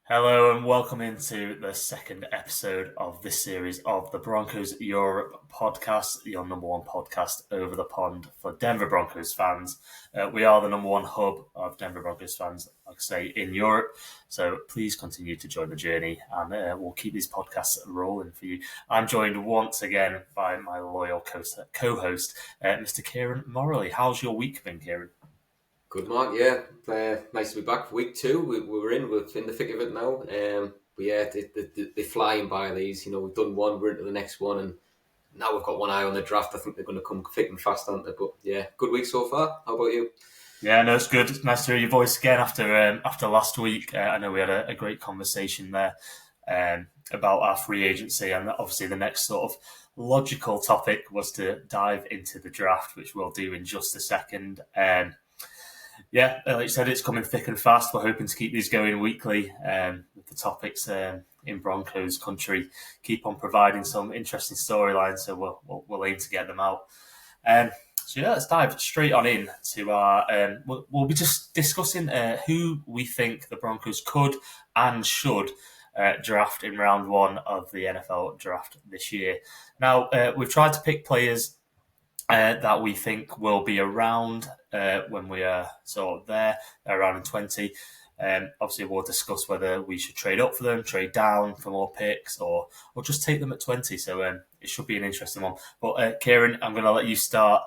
Hello and welcome into the second episode of this series of the Broncos Europe podcast, your number one podcast over the pond for Denver Broncos fans. We are the number one hub of Denver Broncos fans, like I say, in Europe. So please continue to join the journey and we'll keep these podcasts rolling for you. I'm joined once again by my loyal co-host, Mr. Kieron Morley. How's your week been, Kieron? Good, Mark. Yeah, nice to be back for week two. We're in the thick of it now. But yeah, they're flying by these. We've done one, we're into the next one, and now we've got one eye on the draft. I think they're going to come thick and fast, aren't they? But yeah, good week so far. How about you? Yeah, no, it's good. It's nice to hear your voice again after last week. I know we had a great conversation there about our free agency, and obviously the next sort of logical topic was to dive into the draft, which we'll do in just a second. Yeah, like you said, it's coming thick and fast. We're hoping to keep these going weekly with the topics in Broncos country. Keep on providing some interesting storylines, so we'll aim to get them out. So yeah, let's dive straight on in to our. We'll be just discussing who we think the Broncos could and should draft in round one of the NFL draft this year. Now, we've tried to pick players that we think will be around when we are sort of there, around in 20. Obviously, we'll discuss whether we should trade up for them, trade down for more picks, or just take them at 20. So it should be an interesting one. But Kieron, I'm going to let you start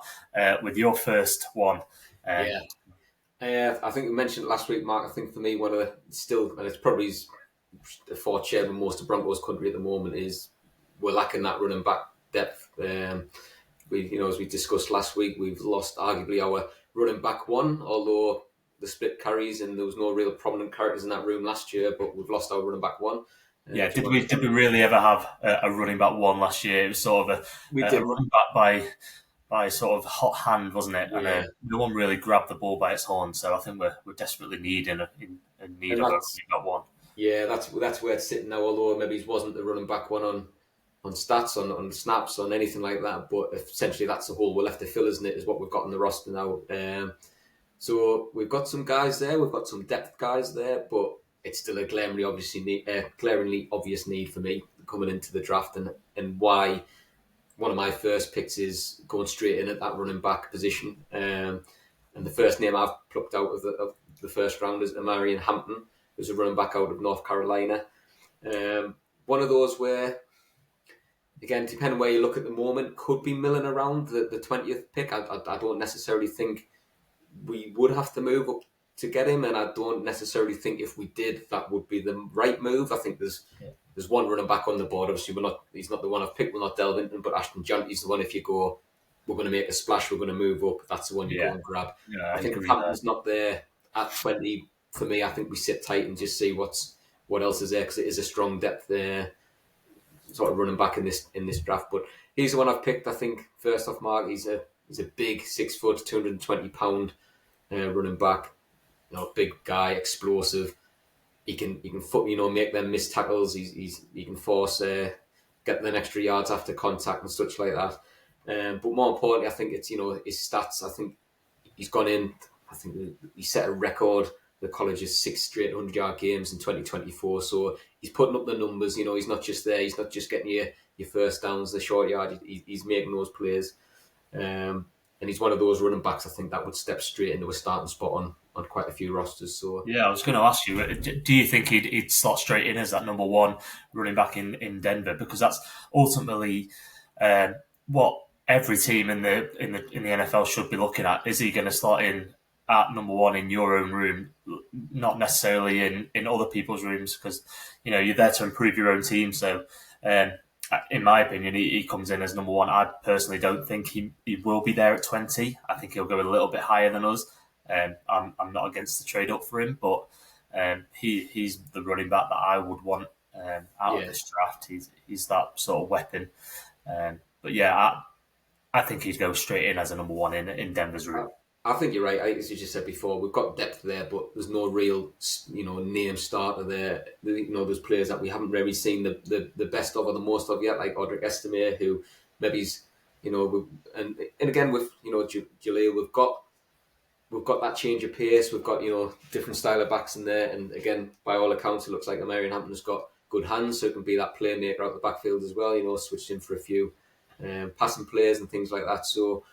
with your first one. Yeah. I think we mentioned it last week, Mark. I think for me, one of the still, and it's probably the fourth chairman most of Broncos country at the moment, is we're lacking that running back depth. As we discussed last week, we've lost arguably our running back one, although the split carries and there was no real prominent characters in that room last year, but we've lost our running back one. Yeah, did we really ever have a running back one last year? It was sort of a running back by sort of hot hand, wasn't it? And no one really grabbed the ball by its horn. So I think we're desperately in need of a running back one. Yeah, that's where it's sitting now. Although maybe he wasn't the running back one on stats, on snaps, on anything like that. But essentially, that's the hole we're left to fill, isn't it? Is what we've got on the roster now. So we've got some guys there. We've got some depth guys there, but it's still a glaringly obvious need for me coming into the draft, and why one of my first picks is going straight in at that running back position. And the first name I've plucked out of the first round is Amarian Hampton, who's a running back out of North Carolina. One of those where, again, depending where you look at the moment, could be milling around the 20th pick. I don't necessarily think we would have to move up to get him, and I don't necessarily think if we did, that would be the right move. I think there's one running back on the board. Obviously, he's not the one I've picked. We'll not delve into him, but Ashton Janty's the one. If you go, we're going to make a splash, we're going to move up, that's the one you go and grab. Yeah, I think if Hampton's not there at 20, for me, I think we sit tight and just see what else is there, because it is a strong depth there, sort of running back in this draft. But he's the one I've picked. I think first off, Mark, he's a big 6 foot, 220 pound running back. Big guy, explosive. He can make them missed tackles. He can force get them extra yards after contact and such like that. But more importantly, I think it's his stats. I think he's gone in. I think he set a record. The college's 6 straight 100-yard games in 2024. So he's putting up the numbers. He's not just there. He's not just getting your first downs, the short yard. He's making those plays. And he's one of those running backs, I think, that would step straight into a starting spot on quite a few rosters. So yeah, I was going to ask you, do you think he'd slot straight in as that number one running back in Denver? Because that's ultimately what every team in the NFL should be looking at. Is he going to slot in at number one in your own room, not necessarily in other people's rooms? Because you're there to improve your own team. So in my opinion, he comes in as number one. I personally don't think he will be there at 20. I think he'll go a little bit higher than us. I'm not against the trade up for him, but he's the running back that I would want out of this draft. He's that sort of weapon. But yeah, I think he'd go straight in as a number one in Denver's room. I think you're right. As you just said before, we've got depth there, but there's no real, name starter there. There's players that we haven't really seen the best of or the most of yet, like Audric Estime, who maybe he's, and again with Jaleel, we've got we've got that change of pace. We've got different style of backs in there, and again, by all accounts, it looks like Marion Hampton's got good hands, so it can be that playmaker out the backfield as well. Switched in for a few passing plays and things like that. So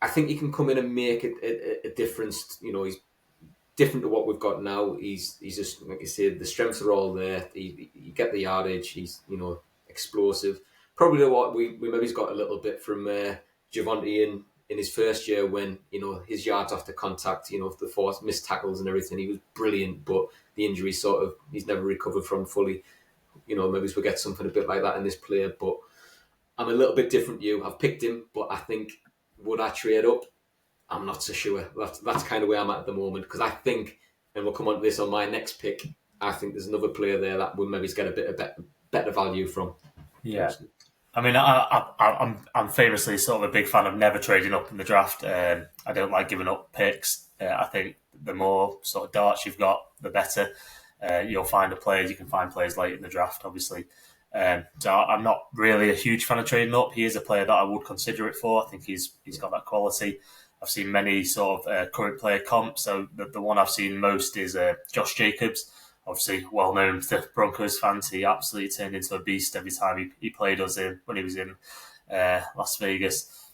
I think he can come in and make a difference. He's different to what we've got now. He's just, like you said, the strengths are all there. You get the yardage. He's explosive. Probably what we maybe's got a little bit from Javonte in his first year when his yards after contact, the forced missed tackles and everything. He was brilliant, but the injury he's never recovered from fully. Maybe we'll get something a bit like that in this player. But I'm a little bit different to you. I've picked him, but I think would I trade up? I'm not so sure. That's kind of where I'm at the moment, because I think, and we'll come on to this on my next pick, I think there's another player there that we'll maybe get a bit of better value from. Yeah. I mean, I'm famously sort of a big fan of never trading up in the draft. I don't like giving up picks. I think the more sort of darts you've got, the better. You'll find you can find players late in the draft, obviously. So I'm not really a huge fan of trading up. He is a player that I would consider it for. I think he's got that quality. I've seen many sort of current player comps. So the one I've seen most is Josh Jacobs. Obviously, well known to Broncos fans. He absolutely turned into a beast every time he played us when he was in Las Vegas.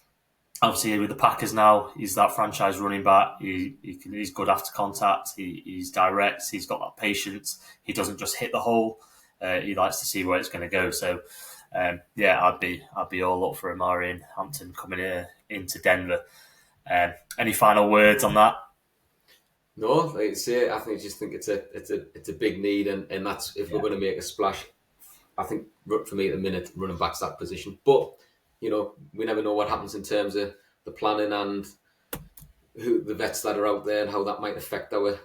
Obviously, with the Packers now, he's that franchise running back. He's good after contact. He's direct. He's got that patience. He doesn't just hit the hole. He likes to see where it's going to go. So, I'd be all up for Marion Hampton coming into Denver. Any final words on that? No, like I say, I just think it's a big need, and that's if we're going to make a splash. I think for me at the minute, running back's that position. But we never know what happens in terms of the planning and who the vets that are out there and how that might affect our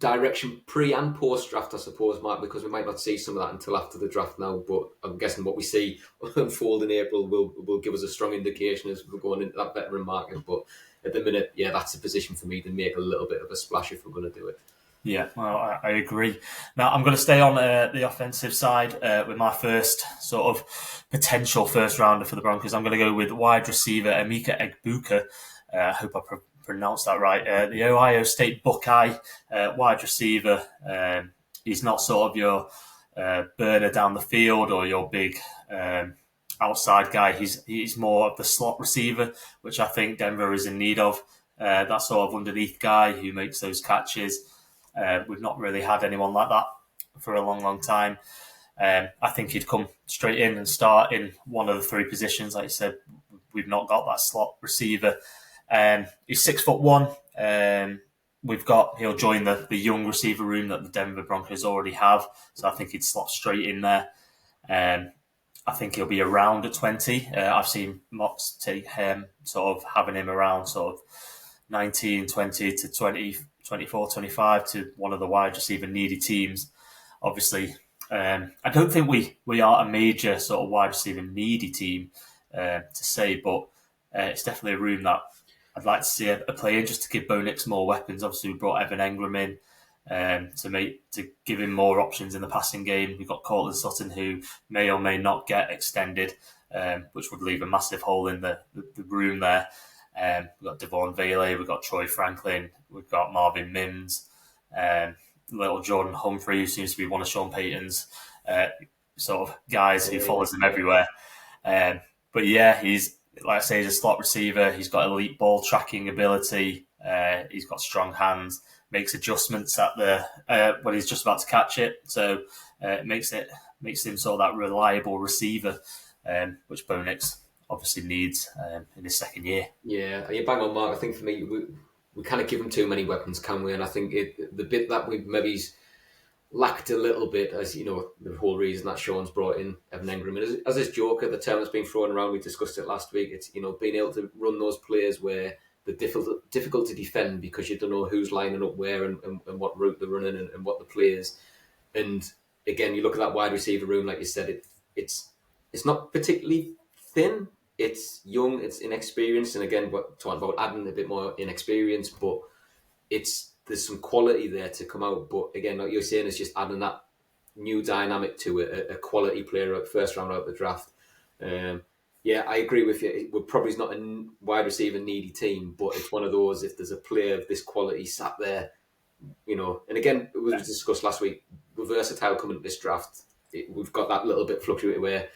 direction pre and post draft, I suppose, Mark, because we might not see some of that until after the draft now. But I'm guessing what we see unfold in April will give us a strong indication as we're going into that veteran market. But at the minute, that's a position for me to make a little bit of a splash if we're going to do it. Yeah, well, I agree. Now, I'm going to stay on the offensive side with my first sort of potential first rounder for the Broncos. I'm going to go with wide receiver Emeka Egbuka. I hope I pronounced that right. The Ohio State Buckeye wide receiver. He's not sort of your burner down the field or your big outside guy. He's more of the slot receiver, which I think Denver is in need of. That sort of underneath guy who makes those catches. We've not really had anyone like that for a long, long time. I think he'd come straight in and start in one of the three positions. Like I said, we've not got that slot receiver. He's 6'1". He'll join the young receiver room that the Denver Broncos already have. So I think he'd slot straight in there. I think he'll be around at 20. I've seen mocks take him sort of having him around sort of 19, 20 to 20, 24, 25 to one of the wide receiver needy teams. Obviously, I don't think we are a major sort of wide receiver needy team to say, but it's definitely a room that I'd like to see a player just to give Bo Nix more weapons. Obviously, we brought Evan Engram in to give him more options in the passing game. We've got Cortland Sutton, who may or may not get extended, which would leave a massive hole in the room there. We've got Devon Vele, we've got Troy Franklin, we've got Marvin Mims, little Jordan Humphrey, who seems to be one of Sean Payton's sort of guys who follows him everywhere. But he's, like I say, he's a slot receiver. He's got elite ball tracking ability. He's got strong hands. Makes adjustments at when he's just about to catch it. So it makes him sort of that reliable receiver, which Bo Nix obviously needs in his second year. Yeah, you bang on, Mark. I think for me, we kind of give him too many weapons, can we? And I think the bit that we maybe lacked a little bit, as the whole reason that Sean's brought in Evan Engram as his joker, the term that's been thrown around, we discussed it last week. It's being able to run those players where they're difficult to defend because you don't know who's lining up where and what route they're running and what the players. And again, you look at that wide receiver room, like you said, it's not particularly thin. It's young, it's inexperienced, and again, we're talking about adding a bit more inexperience, but there's some quality there to come out. But again, like you're saying, it's just adding that new dynamic to a quality player at first round out of the draft. Yeah, I agree with you. We're probably not a wide receiver needy team, but it's one of those, if there's a player of this quality sat there, and again, as we discussed last week, we're versatile coming to this draft. We've got that little bit fluctuated where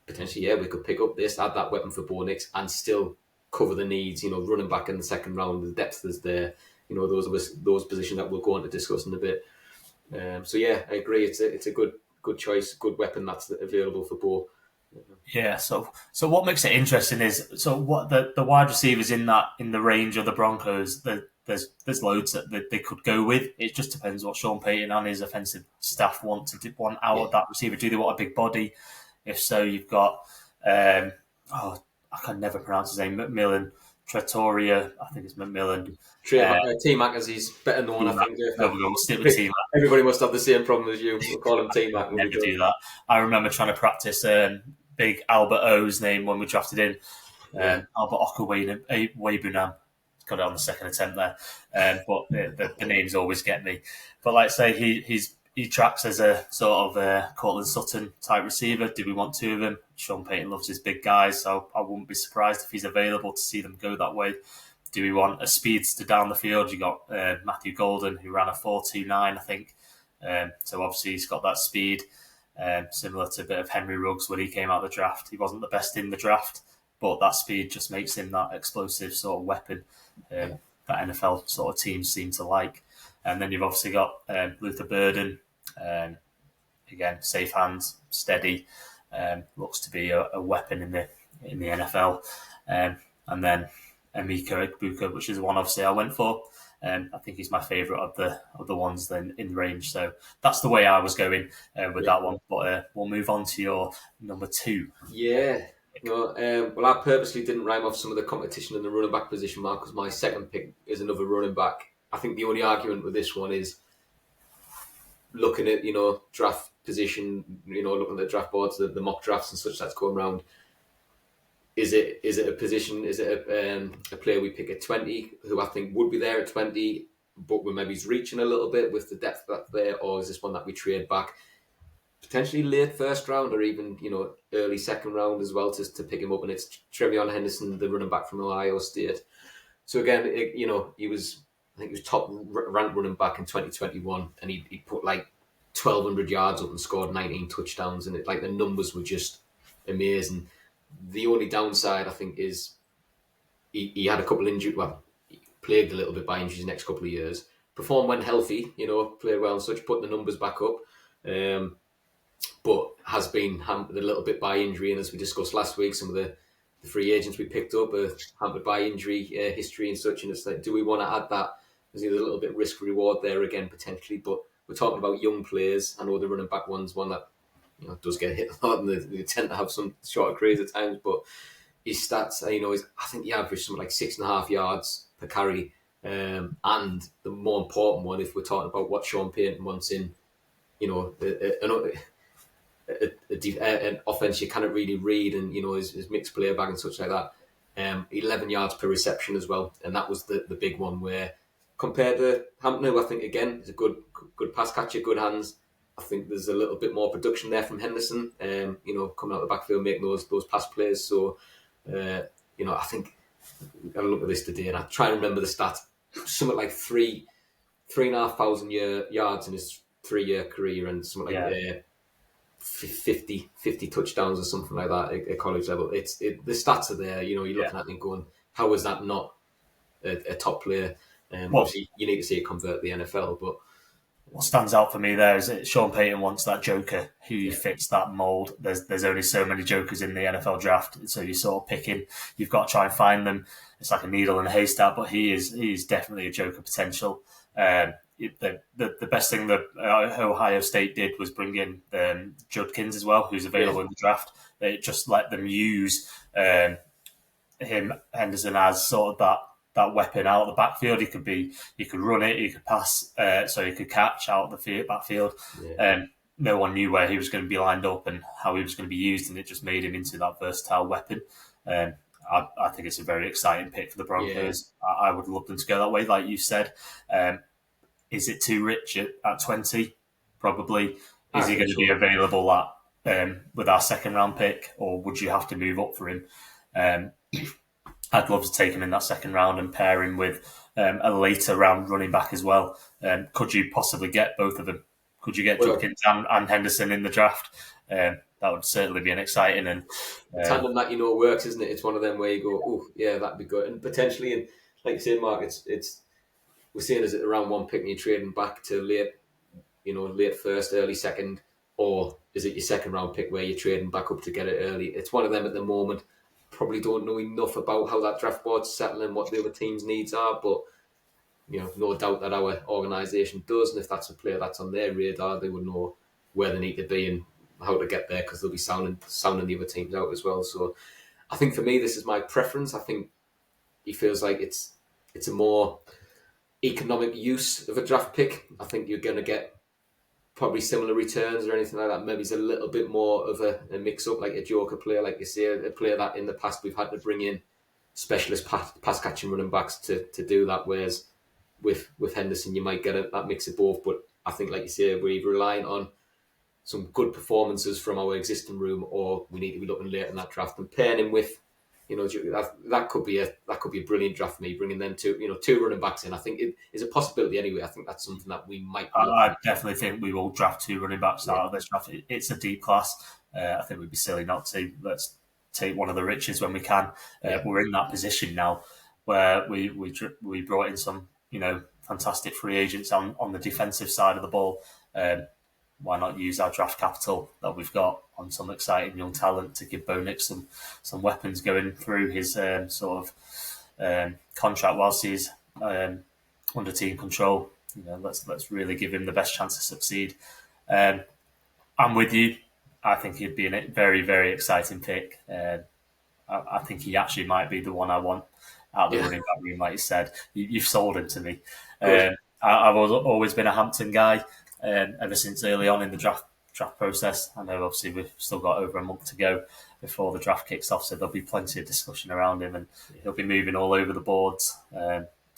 potentially, yeah, we could pick up this, add that weapon for Bo Nix, and still cover the needs. Running back in the second round, the depth is there. Those positions that we'll go on to discuss in a bit. So yeah, I agree. It's a good choice, good weapon that's available for Bo. Yeah, so what makes it interesting is what the wide receivers in the range of the Broncos. There's loads that they could go with. It just depends what Sean Payton and his offensive staff want out of that receiver. Do they want a big body? If so, you've got I can never pronounce his name. McMillan, Trattoria. I think it's McMillan. T-Mac, as he's better known, I think. We'll stick with T-Mac. Everybody must have the same problem as you. We'll call him T-Mac. Never do that. I remember trying to practice big Albert O's name when we drafted in. Albert Okwebunam. Got it on the second attempt there. But the names always get me. But like I say, he tracks as a sort of Cortland Sutton type receiver. Do we want two of them? Sean Payton loves his big guys, so I wouldn't be surprised if he's available to see them go that way. Do we want a speedster down the field? You got Matthew Golden, who ran a 4.29, I think. So obviously he's got that speed, similar to a bit of Henry Ruggs when he came out of the draft. He wasn't the best in the draft, but that speed just makes him that explosive sort of weapon that NFL sort of teams seem to like. And then you've obviously got Luther Burden, again, safe hands, steady, looks to be a weapon in the NFL. And then Emeka Egbuka, which is one obviously I went for. I think he's my favourite of the ones then in range. So that's the way I was going with that one. But we'll move on to your number 2. Yeah. No, well, I purposely didn't rhyme off some of the competition in the running back position, Mark, because my second pick is another running back. I think the only argument with this one is looking at, draft position, looking at the draft boards, the mock drafts and such that's going around. Is it a position? Is it a player we pick at 20 who I think would be there at 20, but we maybe he's reaching a little bit with the depth that's there, or is this one that we trade back potentially late first round or even early second round as well to pick him up? And it's Trevion Henderson, the running back from Ohio State. So again, he was top ranked running back in 2021, and he put like 1,200 yards up and scored 19 touchdowns, and the numbers were just amazing. The only downside, I think, is he had a couple injuries. Well, he plagued a little bit by injuries the next couple of years. Performed when healthy, played well and such, put the numbers back up. But has been hampered a little bit by injury. And as we discussed last week, some of the free agents we picked up are hampered by injury history and such. And it's like, do we want to add that? There's a little bit risk reward there again, potentially. But we're talking about young players. I know the running back one's one that does get hit a lot, and they tend to have some short careers at times. But his stats, I think he averaged something like 6.5 yards per carry. And the more important one, if we're talking about what Sean Payton wants in, an offense you cannot really read, and his mixed player bag and such like that. 11 yards per reception as well, and that was the big one where compared to Hampton, who I think again is a good pass catcher, good hands. I think there's a little bit more production there from Henderson, coming out of the backfield, making those pass plays. So, I think I look at this today and I try and remember the stat. Something like 3,500 yards in his 3-year career, and something like 50 touchdowns or something like that at college level. The stats are there. You're looking at it and going, how is that not a top player? Obviously, you need to see it convert the NFL, but. What stands out for me there is that Sean Payton wants that joker who fits that mould. There's only so many jokers in the NFL draft, so you're sort of picking. You've got to try and find them. It's like a needle in a haystack, but he is definitely a joker potential. The best thing that Ohio State did was bring in Judkins as well, who's available in the draft. They just let them use Henderson as sort of that weapon out of the backfield. He could run it, he could pass, so he could catch out of the backfield. No one knew where he was going to be lined up and how he was going to be used, and it just made him into that versatile weapon. I think it's a very exciting pick for the Broncos. I would love them to go that way, like you said. Is it too rich at 20? Probably. Is he going to be available with our second round pick, or would you have to move up for him? I'd love to take him in that second round and pair him with a later round running back as well. Could you possibly get both of them? Could you get Judkins and Henderson in the draft? That would certainly be an exciting and tandem that works, isn't it? It's one of them where you go, oh yeah, that'd be good, and potentially, and like you said, Mark, it's we're seeing is it around one pick and you're trading back to late first, early second, or is it your second round pick where you're trading back up to get it early? It's one of them at the moment. Probably don't know enough about how that draft board's settling, what the other team's needs are, but no doubt that our organisation does, and if that's a player that's on their radar, they would know where they need to be and how to get there, because they'll be sounding the other teams out as well. So I think for me, this is my preference. I think he feels like it's a more economic use of a draft pick. I think you're going to get probably similar returns or anything like that. Maybe it's a little bit more of a mix-up, like a joker player, like you say, a player that in the past we've had to bring in specialist pass-catching running backs to do that, whereas with Henderson, you might get that mix of both. But I think, like you say, we're either relying on some good performances from our existing room, or we need to be looking later in that draft and pairing him with, that could be a brilliant draft for me. Bringing them two running backs in, I think it is a possibility anyway. I think that's something that we might. I definitely think we will draft two running backs out of this draft. It's a deep class. I think we'd be silly not to. Let's take one of the riches when we can. We're in that position now where we brought in some fantastic free agents on the defensive side of the ball. Why not use our draft capital that we've got on some exciting young talent to give Bo Nick some weapons going through his contract whilst he's under team control. Let's really give him the best chance to succeed. I'm with you. I think he'd be a very, very exciting pick. I think he actually might be the one I want out of the running back room, like you said. You've sold him to me. I've always been a Hampton guy. Ever since early on in the draft process. I know obviously we've still got over a month to go before the draft kicks off, so there'll be plenty of discussion around him, and he'll be moving all over the boards.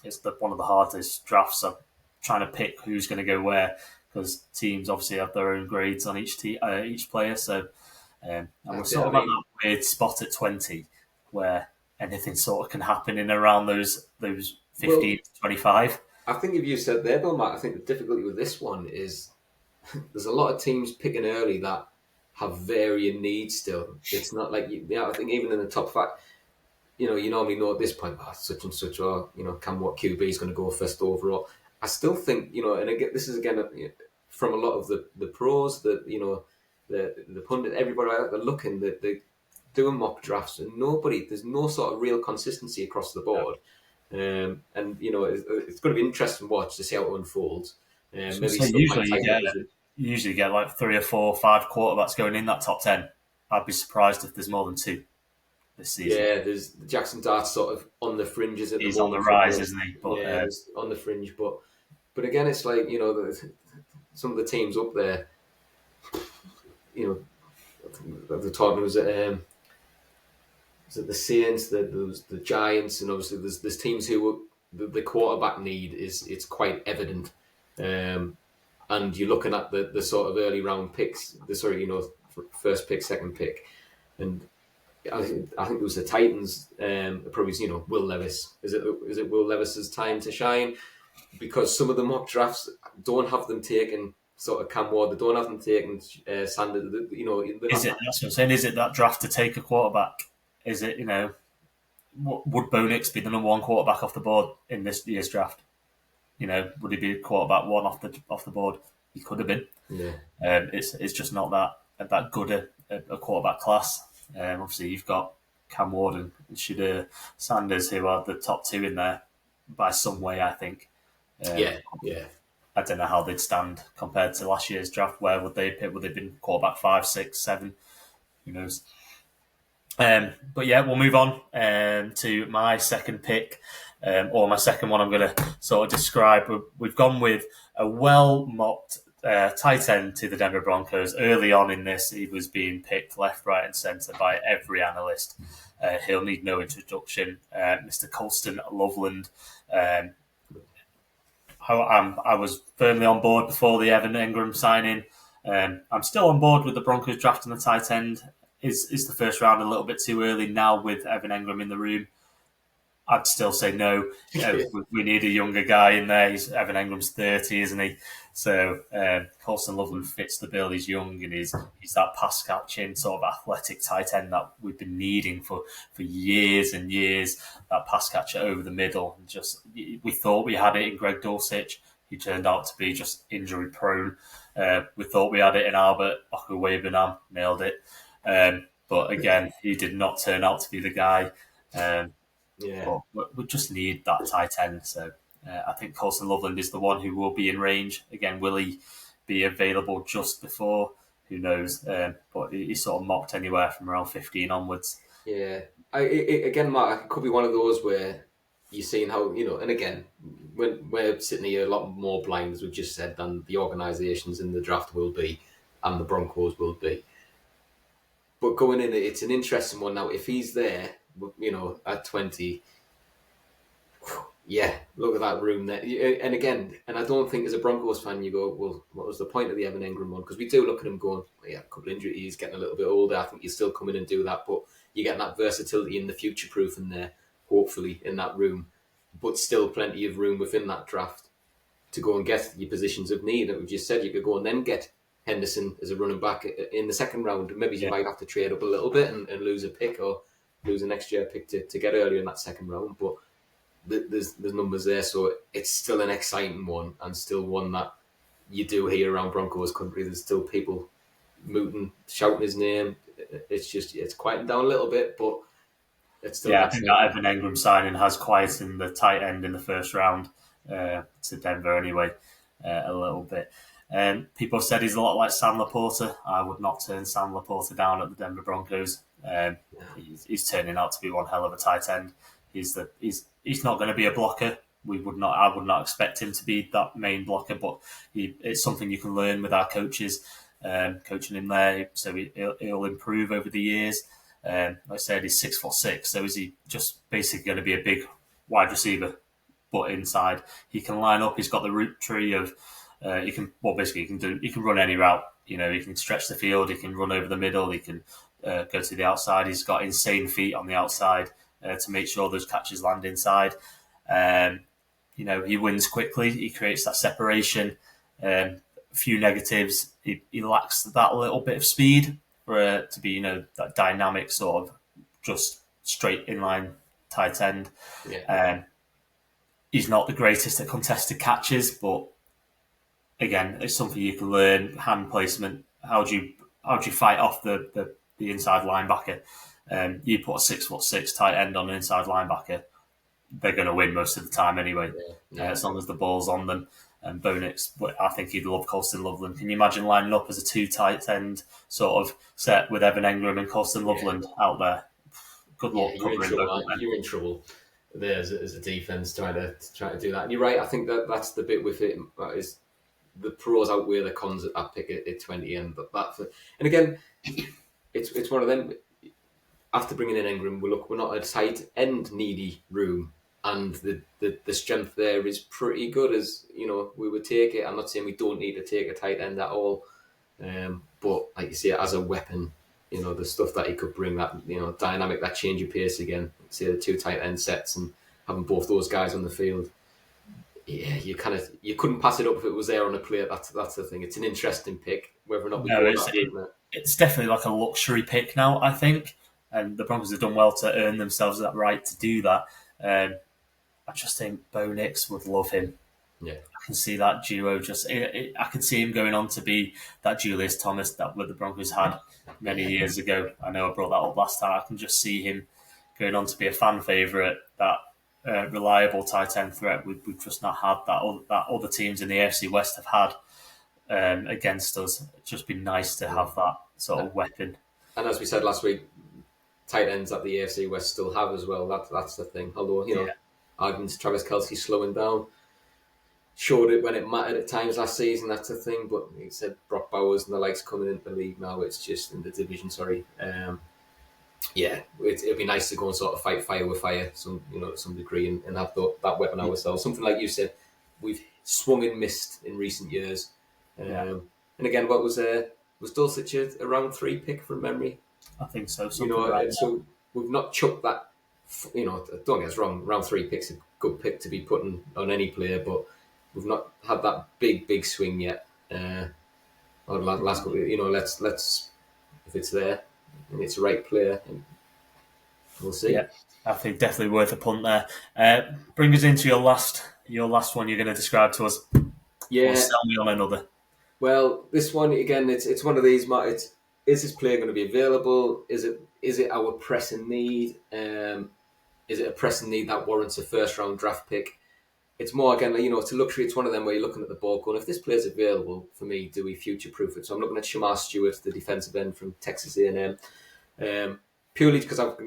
It's one of the hardest drafts of trying to pick who's going to go where, because teams obviously have their own grades on each player. So and we're sort of at that weird spot at 20 where anything sort of can happen in around those 15 to 25. I think if you said there, though, Matt, I think the difficulty with this one is there's a lot of teams picking early that have varying needs still. It's not like, I think even in the top five, you normally know at this point, such and such, or, what QB is going to go first overall. I still think, and again, this is again from a lot of the pros, the pundit, everybody out there looking, they're doing mock drafts, and there's no sort of real consistency across the board. And it's going to be interesting to watch to see how it unfolds. Usually get like 3 or 4 or 5 quarterbacks going in that top 10. I'd be surprised if there's more than 2 this season. Yeah, there's Jackson Dart's sort of on the fringes at the moment. He's on the rise, isn't he? But, on the fringe, but again, it's like some of the teams up there. The talking was the Saints, the Giants, and obviously there's teams who the quarterback need it's quite evident, and you're looking at the sort of early round picks, first pick, second pick, and I think it was the Titans, probably Will Levis. Is it Will Levis's time to shine? Because some of the mock drafts don't have them taking sort of Cam Ward, they don't have them taking Sanders. Is it? That's what I'm saying. Is it that draft to take a quarterback? Is it, would Bo Nix be the number 1 quarterback off the board in this year's draft? Would he be quarterback 1 off the board? He could have been. Yeah. It's just not that good a quarterback class. Obviously, you've got Cam Ward and Shadur Sanders, who are the top 2 in there by some way, I think. Yeah. I don't know how they'd stand compared to last year's draft. Where would they pick? Would they have been quarterback 5, 6, 7? Who knows? But yeah, we'll move on to my second pick, or my second one I'm going to sort of describe. We've gone with a well-mocked tight end to the Denver Broncos. Early on in this, he was being picked left, right and centre by every analyst. He'll need no introduction. Mr. Colston Loveland. I was firmly on board before the Evan Ingram signing. I'm still on board with the Broncos drafting the tight end. Is the first round a little bit too early now with Evan Engram in the room? I'd still say no. We need a younger guy in there. Evan Engram's 30, isn't he? So Colston Loveland fits the bill. He's young and he's that pass catching sort of athletic tight end that we've been needing for years and years. That pass catcher over the middle. Just we thought we had it in Greg Dulcich. He turned out to be just injury prone. We thought we had it in Albert Okuwebenam, nailed it. But again, he did not turn out to be the guy. Yeah. But we just need that tight end. So I think Colston Loveland is the one who will be in range. Again, will he be available just before? Who knows? But he's sort of mocked anywhere from around 15 onwards. Yeah. Again, Mark, it could be one of those where you're seeing how, and again, when we're sitting here a lot more blind, as we've just said, than the organisations in the draft will be and the Broncos will be. But going in, it's an interesting one now. If he's there, at 20, yeah, look at that room there. And again, and I don't think as a Broncos fan, you go, well, what was the point of the Evan Engram one? Because we do look at him going, yeah, a couple of injuries, getting a little bit older. I think you still come in and do that, but you're getting that versatility in the future proof in there, hopefully, in that room. But still plenty of room within that draft to go and get your positions of need. That we just said you could go and then get Henderson as a running back in the second round. Maybe you might have to trade up a little bit and lose a pick or lose a next year pick to get earlier in that second round. But there's numbers there, so it's still an exciting one and still one that you do hear around Broncos country. There's still people mooting, shouting his name. It's quieting down a little bit, but it's still. Yeah, I think that Evan Engram signing has quietened the tight end in the first round to Denver anyway, a little bit. People have said he's a lot like Sam Laporta. I would not turn Sam Laporta down at the Denver Broncos. He's turning out to be one hell of a tight end. He's not going to be a blocker. I would not expect him to be that main blocker, but it's something you can learn with our coaches, coaching him there. So he'll improve over the years. Like I said, he's 6'6", so is he just basically going to be a big wide receiver, but inside he can line up. He's got the route tree of he can run any route. He can stretch the field. He can run over the middle. He can go to the outside. He's got insane feet on the outside to make sure those catches land inside. He wins quickly. He creates that separation. A few negatives. He lacks that little bit of speed for to be, that dynamic sort of just straight inline tight end. Yeah. He's not the greatest at contested catches, but again, it's something you can learn. Hand placement. How do you fight off the inside linebacker? You put a 6'6" tight end on an inside linebacker, they're going to win most of the time anyway, as long as the ball's on them. And Bo Nix, but I think he'd love Colston Loveland. Can you imagine lining up as a two tight end sort of set with Evan Engram and Colston Loveland out there? Good luck covering both. You're in trouble there as a defense trying to do that. And you're right. I think that's the bit with it is the pros outweigh the cons at that pick at 20, and again, it's one of them. After bringing in Engram, we're not a tight end needy room. And the strength there is pretty good, as we would take it. I'm not saying we don't need to take a tight end at all, but like you say, as a weapon, the stuff that he could bring, that dynamic, that change of pace again. Say the two tight end sets and having both those guys on the field. Yeah, you couldn't pass it up if it was there on a plate. That's the thing. It's an interesting pick, whether or not we go that. It's definitely like a luxury pick now, I think, and the Broncos have done well to earn themselves that right to do that. I just think Bo Nix would love him. Yeah, I can see that duo. I can see him going on to be that Julius Thomas that the Broncos had many years ago. I know I brought that up last time. I can just see him going on to be a fan favourite, that reliable tight end threat. We've just not had that other teams in the AFC West have had against us. It'd just be nice to have that sort of weapon. And as we said last week, tight ends that the AFC West still have as well. That's the thing. Although arguments Travis Kelce slowing down, showed it when it mattered at times last season. That's the thing. But he said Brock Bowers and the likes coming into the league now. It's just in the division. Sorry. It'd be nice to go and sort of fight fire with fire, to some degree, and have that weapon ourselves. Something like you said, we've swung and missed in recent years. And again, what was Dulcich a round 3 pick from memory? I think so, You something know, around and there. so we've not chucked that. You know, don't get us wrong, round 3 pick's a good pick to be putting on any player, but we've not had that big swing yet. Or last couple, you know, let's if it's there and it's the right player, and we'll see. Yeah, I think definitely worth a punt there. Bring us into your last one you're going to describe to us, or Yeah, sell me on another. well, this one again, it's one of these. Is this player going to be available? Is it our pressing need? Is it a pressing need that warrants a first round draft pick? It's more again, you know, it's a luxury. It's one of them where you're looking at the ball going, if this player's available for me, do we future proof it? So I'm looking at Shamar Stewart, the defensive end from Texas A&M, purely because I've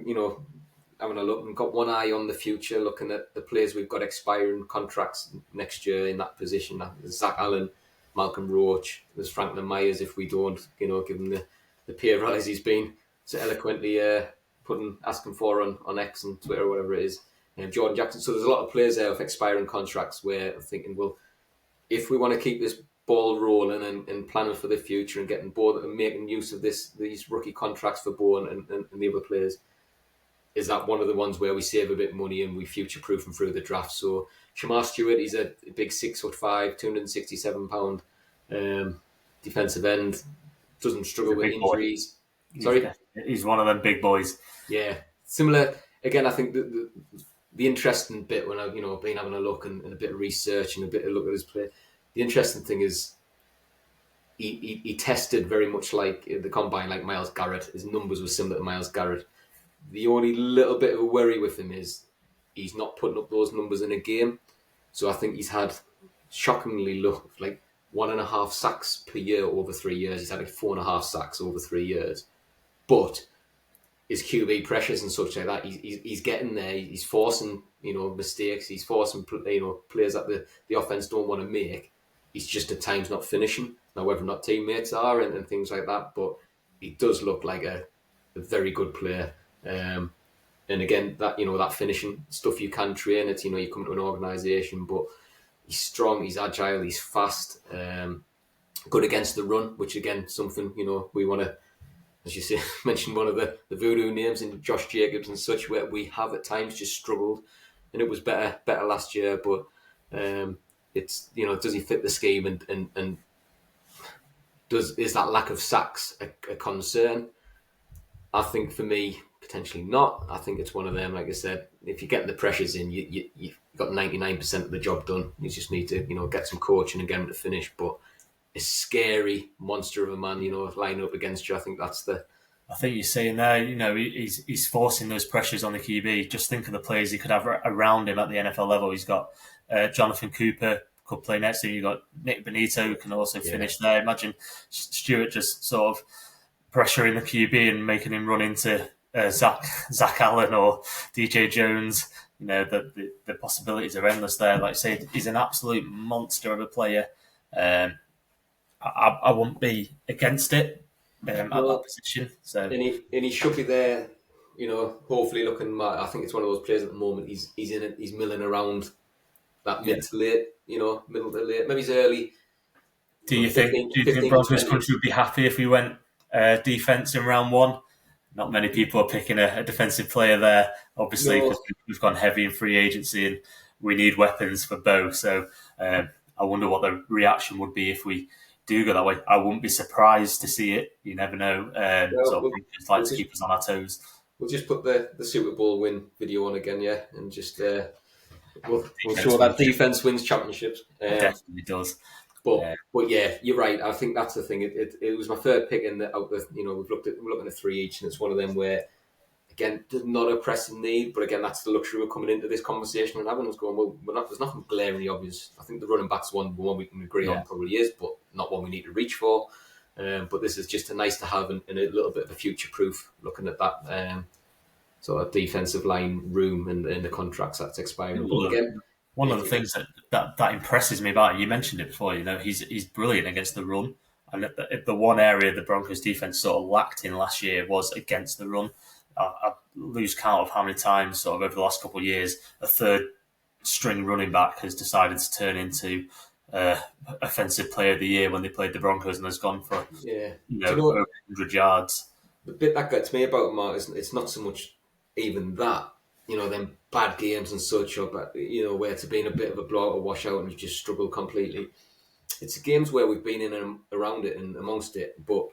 having a look and got one eye on the future, looking at the players we've got expiring contracts next year in that position. Zach Allen, Malcolm Roach, there's Franklin Myers. If we don't, you know, give him the pay rise he's been so eloquently asking for on X and Twitter or whatever it is. Jordan Jackson. So there's a lot of players there with expiring contracts where I'm thinking, well, if we want to keep this ball rolling and planning for the future and getting bored and making use of these rookie contracts for Bourne and the other players, is that one of the ones where we save a bit of money and we future proof them through the draft. So Shamar Stewart, he's a big 6'5", 267 pound defensive end, doesn't struggle with injuries. Sorry? He's one of them big boys. Yeah. Similar again, I think the interesting bit when I've been having a look and a bit of research and a bit of look at his play, the interesting thing is he tested very much like the combine, like Myles Garrett. His numbers were similar to Myles Garrett. The only little bit of a worry with him is he's not putting up those numbers in a game. So I think he's had shockingly low, like 1.5 sacks per year over 3 years. He's had like 4.5 sacks over 3 years. But his QB pressures and such like that, he's getting there. He's forcing mistakes. He's forcing players that the offense don't want to make. He's just at times not finishing. Now whether or not teammates are and things like that, but he does look like a very good player. And again, that finishing stuff you can train. It's you come to an organisation, but he's strong, he's agile, he's fast, good against the run, which again something we want to, as you say, mention one of the voodoo names in Josh Jacobs and such, where we have at times just struggled, and it was better last year, but it's does he fit the scheme and is that lack of sacks a concern? I think for me, potentially not. I think it's one of them, like I said, if you get the pressures in, you've got 99% of the job done. You just need to, get some coaching and get him to finish. But a scary monster of a man, lining up against you. I think that's the... I think you're saying there, he's forcing those pressures on the QB. Just think of the players he could have around him at the NFL level. He's got Jonathan Cooper, could play next to him. You've got Nick Benito, who can also finish there. Imagine Stewart just sort of pressuring the QB and making him run into Zach Allen or DJ Jones. The possibilities are endless there. Like I say, he's an absolute monster of a player. I wouldn't be against it at that position. So and he should be there. Hopefully looking. I think it's one of those players at the moment. He's in it. He's milling around that mid to late. Middle to late. Maybe he's early. Do you think Broncos country would be happy if we went defense in round one? Not many people are picking a defensive player there, obviously, because we've gone heavy in free agency and we need weapons for both. So I wonder what the reaction would be if we do go that way. I wouldn't be surprised to see it. You never know. Broncos like to keep us on our toes. We'll just put the Super Bowl win video on again, yeah, and just we'll show that defense wins championships. It definitely does. But yeah, you're right. I think that's the thing. It was my third pick in we're looking at 3 each, and it's one of them where, again, there's not a pressing need, but again, that's the luxury we're coming into this conversation and having us going, well, there's nothing glaringly obvious. I think the running back's one we can agree on probably is, but not one we need to reach for. But this is just a nice to have and a little bit of a future proof looking at that sort of defensive line room and the contracts that's expiring. One of the things that impresses me about it, you mentioned it before, he's brilliant against the run. And the one area the Broncos defense sort of lacked in last year was against the run. I lose count of how many times sort of over the last couple of years a third string running back has decided to turn into uh, offensive player of the year when they played the Broncos and has gone for Yeah. Do you over know 100 yards. the bit that gets me about Mark is it's not so much even that, them bad games and such, or where it's been a bit of a blowout or washout and you just struggle completely. It's the games where we've been in and around it and amongst it, but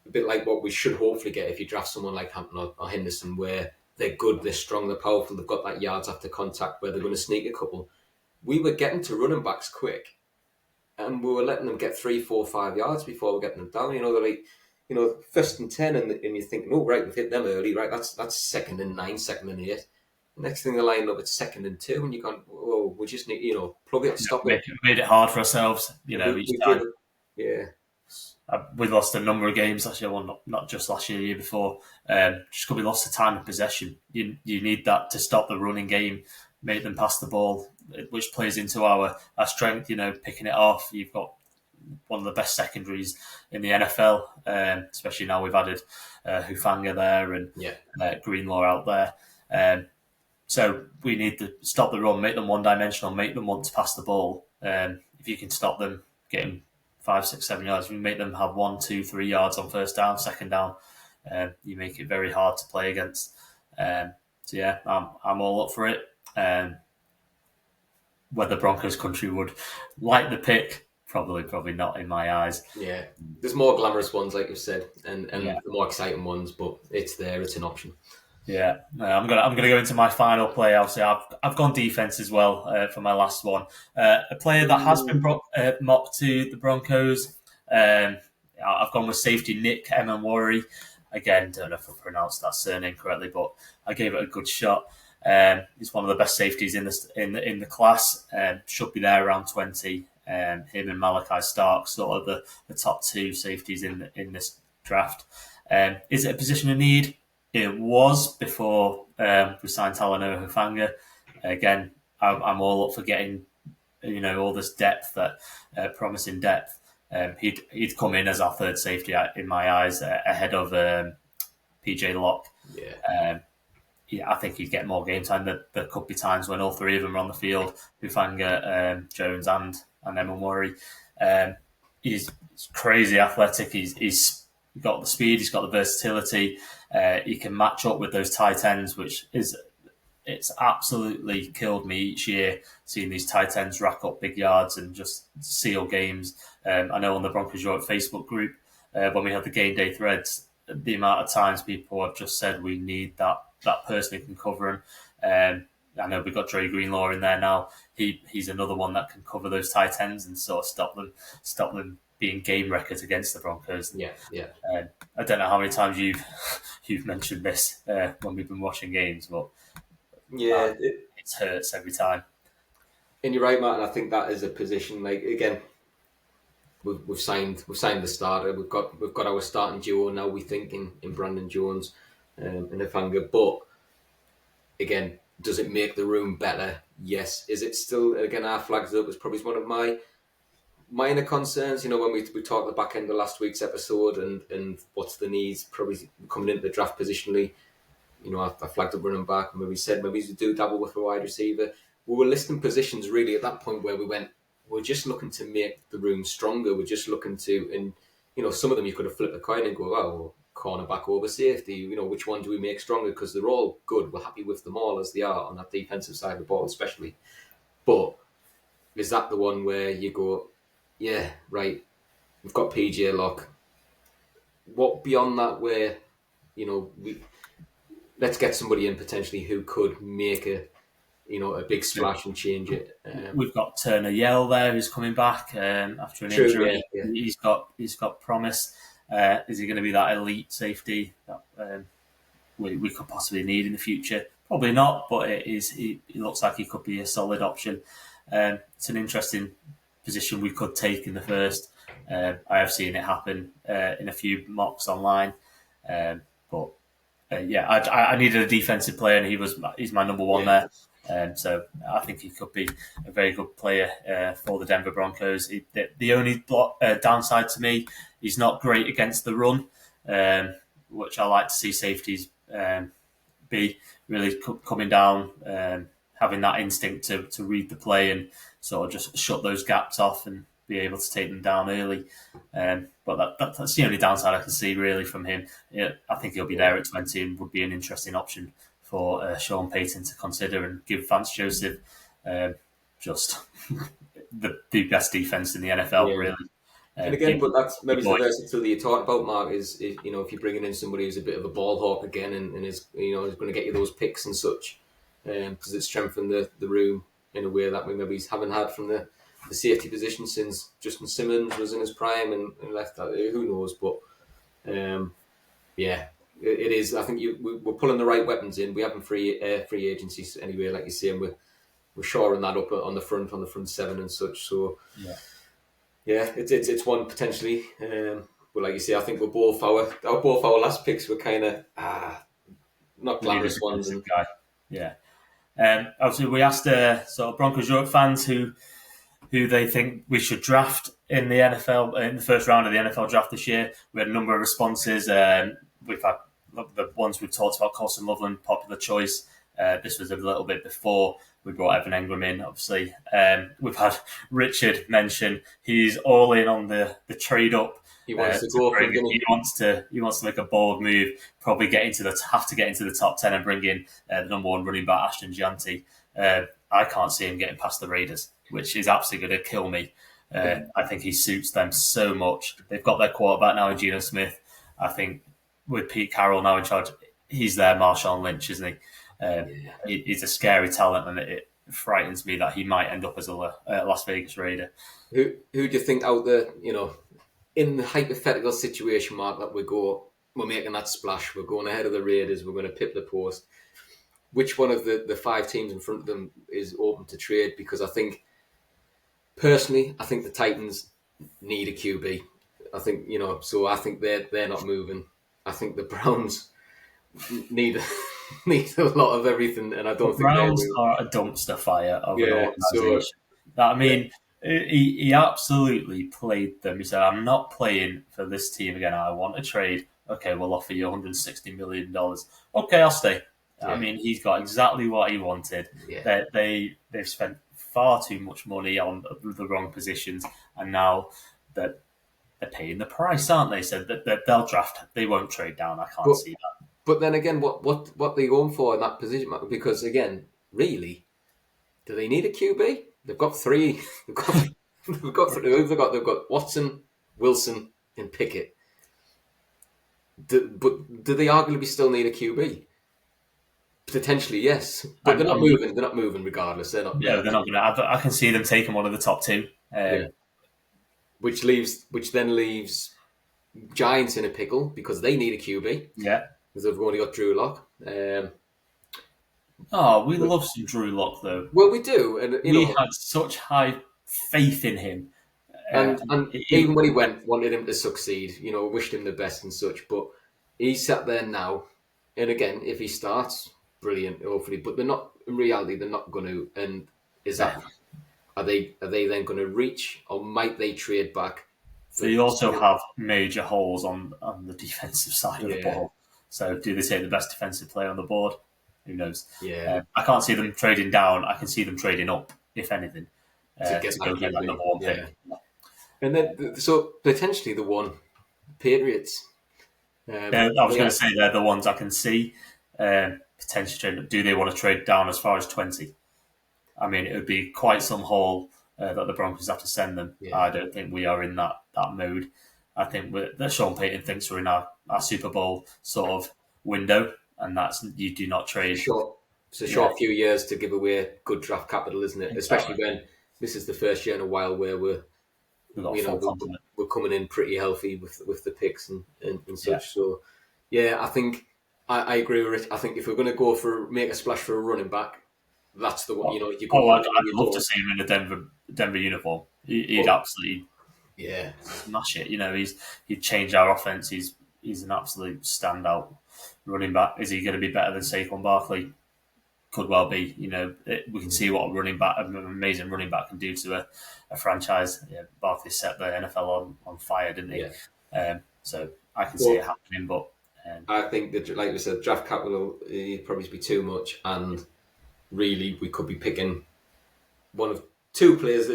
a bit like what we should hopefully get if you draft someone like Hampton or Henderson, where they're good, they're strong, they're powerful, they've got that yards after contact where they're going to sneak a couple. We were getting to running backs quick, and we were letting them get 3, 4, 5 yards before we're getting them down. They're like, first and 10, and you're thinking, oh, right, we've hit them early, right? That's second and 9, second and 8. Next thing they're lining up, it's second and 2, and you're going, oh, we just need, plug it, stop it. Made it hard for ourselves, each time. Yeah. We lost a number of games last year. Well, not just last year, the year before. Just because we lost the time of possession. You need that to stop the running game, make them pass the ball, which plays into our strength. Picking it off. You've got one of the best secondaries in the NFL, especially now we've added Hufanga there and Greenlaw out there. So we need to stop the run, make them one-dimensional, make them want to pass the ball. If you can stop them getting 5, 6, 7 yards, you make them have 1, 2, 3 yards on first down, second down. You make it very hard to play against. So yeah, I'm all up for it. Whether Broncos country would like the pick, probably not in my eyes. Yeah, there's more glamorous ones, like you said, and the more exciting ones, but it's there, it's an option. Yeah, I'm gonna go into my final play. Obviously, I've gone defense as well for my last one. A player that has been mocked to the Broncos. I've gone with safety Nick Emmanwori. Again, don't know if I pronounced that surname correctly, but I gave it a good shot. He's one of the best safeties in the class. Should be there around 20. Him and Malachi Stark, sort of the top 2 safeties in this draft. Is it a position of need? It was before we signed Talanoa Hufanga. Again, I'm all up for getting all this depth, that promising depth. He'd come in as our third safety in my eyes, ahead of PJ Locke. I think he'd get more game time. There could be times when all 3 of them are on the field: Hufanga, Jones, and Emmanwori. He's crazy athletic. He's got the speed. He's got the versatility. He can match up with those tight ends, it's absolutely killed me each year seeing these tight ends rack up big yards and just seal games. I know on the Broncos Europe Facebook group, when we had the game day threads, the amount of times people have just said we need that person who can cover him. I know we've got Dre Greenlaw in there now. He's another one that can cover those tight ends and sort of stop them being game records against the Broncos. Yeah. I don't know how many times you've mentioned this when we've been watching games, but it hurts every time. And you're right, Martin. I think that is a position. Like, again, we've signed the starter. We've got our starting duo now. We think in Brandon Jones and Hufanga. But again, does it make the room better? Yes. Is it still, again, our flags up as probably one of my minor concerns, when we talked at the back end of last week's episode and what's the needs probably coming into the draft positionally. I flagged up running back, and maybe said maybe we do dabble with a wide receiver. We were listing positions really at that point where we're just looking to make the room stronger. We're just looking to, and some of them you could have flipped a coin and go, well, cornerback over safety, which one do we make stronger? Because they're all good. We're happy with them all as they are on that defensive side of the ball, especially. But is that the one where you go, yeah, right, we've got PJ Locke. What beyond that where, let's get somebody in potentially who could make a big splash and change it. We've got Turner Yell there, who's coming back after an injury. Yeah. He's got promise. Is he going to be that elite safety that we could possibly need in the future? Probably not, but it looks like he could be a solid option. It's an interesting position we could take in the first. I have seen it happen in a few mocks online, but I needed a defensive player, and he's my number one there. So I think he could be a very good player for the Denver Broncos. The only downside to me, he's not great against the run, which I like to see safeties be really coming down, having that instinct to read the play and sort of just shut those gaps off and be able to take them down early. But that's the only downside I can see really from him. Yeah, I think he'll be there at 20 and would be an interesting option for Sean Payton to consider and give Vance Joseph just the best defense in the NFL, really. And again, but that's maybe the versatility you talked about, Mark. Is if you're bringing in somebody who's a bit of a ball hawk again, and is is going to get you those picks and such, because it strengthened the room in a way that we maybe haven't had from the safety position since Justin Simmons was in his prime and left that. Who knows? But it is. I think we're pulling the right weapons in. We haven't free agencies anyway, like you say, and we're shoring that up on the front seven and such. So it's one potentially. But like you say, I think we're both our last picks were kind of not glamorous ones. Guy. Yeah. Obviously, we asked sort of Broncos Europe fans who they think we should draft in the NFL in the first round of the NFL draft this year. We had a number of responses. We've had the ones we've talked about. Colson Loveland, popular choice. This was a little bit before we brought Evan Engram in, obviously. We've had Richard mention he's all in on the trade up. He wants to go. He wants to make a bold move. Probably have to get into the top 10 and bring in the number one running back Ashton Gianti. I can't see him getting past the Raiders, which is absolutely going to kill me. I think he suits them so much. They've got their quarterback now in Geno Smith. I think with Pete Carroll now in charge, he's their Marshawn Lynch, isn't he? He's a scary talent, and it frightens me that he might end up as a Las Vegas Raider. Who do you think out there, in the hypothetical situation, Mark, that we're making that splash, we're going ahead of the Raiders, we're going to pip the post, which one of the five teams in front of them is open to trade? Because I think, personally, the Titans need a QB. I think, so I think they're not moving. I think the Browns need a lot of everything, and I don't think Browns are a dumpster fire of an organisation. He absolutely played them. He said, "I'm not playing for this team again. I want a trade. Okay, we'll offer you $160 million. Okay, I'll stay." Yeah. I mean, he's got exactly what he wanted. Yeah. They've spent far too much money on the wrong positions, and now they're paying the price, aren't they? So they'll draft. They won't trade down. I can't see that. But then again, what are they going for in that position? Because again, really, do they need a QB? They've got three. They've got Watson, Wilson, and Pickett. But do they arguably still need a QB? Potentially, yes. But they're not moving. They're not moving regardless. They're not. Yeah, they're not going to. I can see them taking one of the top two. Which then leaves Giants in a pickle because they need a QB. Yeah. Because they've only got Drew Lock. We love some Drew Lock, though. Well, we do. And we had such high faith in him. And even when he wanted him to succeed, wished him the best and such. But he's sat there now. And again, if he starts, brilliant, hopefully. But they're not, in reality, they're not going to. And is that, are they then going to reach, or might they trade back? They also have major holes on the defensive side of the ball. So do they take the best defensive player on the board? Who knows? Yeah. I can't see them trading down. I can see them trading up, if anything, to go get that number one pick. And then, so potentially the one, Patriots. I was going to say they're the ones I can see potentially trading up. Do they want to trade down as far as 20? I mean, it would be quite some haul that the Broncos have to send them. Yeah. I don't think we are in that mode. I think that Sean Payton thinks we're in our Super Bowl sort of window, and that's you do not trade. It's a short few years to give away good draft capital, isn't it? Exactly. Especially when this is the first year in a while where we're coming in pretty healthy with the picks and such. Yeah. So, I think I agree with it. I think if we're going to make a splash for a running back, that's the one. I'd love to see him in a Denver uniform. He'd absolutely smash it. He'd change our offense. He's an absolute standout running back. Is he going to be better than Saquon Barkley? Could well be. We can see what an amazing running back can do to a franchise. Yeah, Barkley set the NFL on fire, didn't he? Yeah. So I can see it happening, but I think that, like we said, draft capital would probably be too much, and really we could be picking one of two players.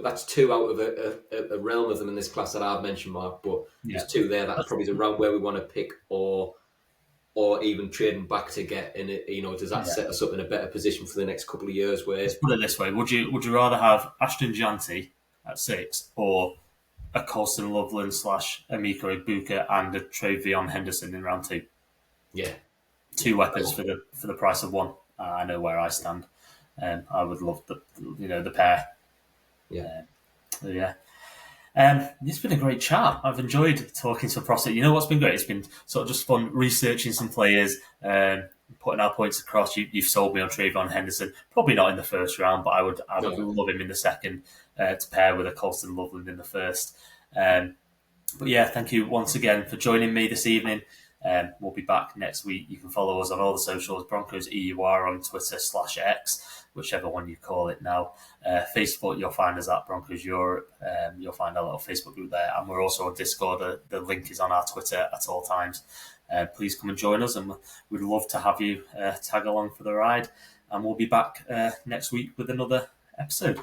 That's two out of a realm of them in this class that I've mentioned, Mark. But Yeah. there's two there that probably is around where we want to pick, or even trading back to get in it. Does that set us up in a better position for the next couple of years? Where Let's put it this way: would you rather have Ashton Janty at 6 or a Colston Loveland / Amiko Ibuka and a Trevion Henderson in round 2? yeah, Two weapons for the price of one. I know where I stand. I would love the pair. yeah. Yeah. It's been a great chat. I've enjoyed talking to Prospect. You know what's been great? It's been sort of just fun researching some players, putting our points across. You've sold me on Trayvon Henderson. Probably not in the first round, but I would love him in the second to pair with a Colston Loveland in the first. But yeah, thank you once again for joining me this evening. We'll be back next week. You can follow us on all the socials, Broncos EUR on Twitter /X, whichever one you call it now. Facebook, you'll find us at Broncos Europe. You'll find our little Facebook group there. And we're also on Discord. The link is on our Twitter at all times. Please come and join us, and we'd love to have you tag along for the ride. And we'll be back next week with another episode.